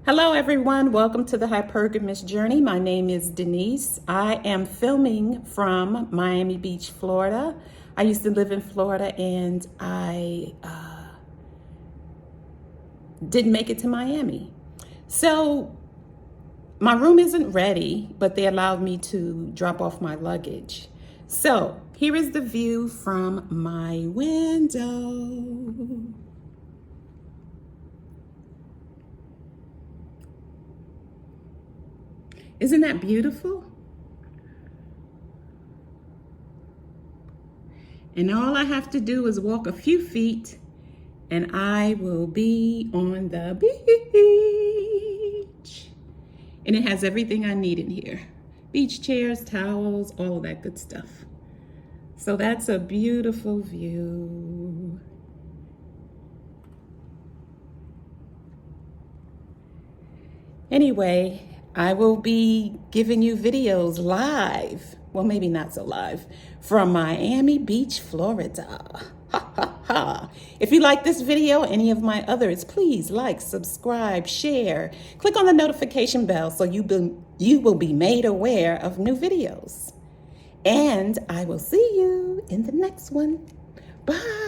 Hello everyone, welcome to the Hypergamous Journey. My name is Denise. I am filming from Miami Beach, Florida. I used to live in Florida and I didn't make it to Miami. So my room isn't ready, but they allowed me to drop off my luggage. So here is the view from my window. Isn't that beautiful? And all I have to do is walk a few feet and I will be on the beach. And it has everything I need in here. Beach chairs, towels, all of that good stuff. So that's a beautiful view. Anyway, I will be giving you videos live, well, maybe not so live, from Miami Beach, Florida. Ha, ha, ha. If you like this video, any of my others, please like, subscribe, share. Click on the notification bell so you will be made aware of new videos. And I will see you in the next one. Bye.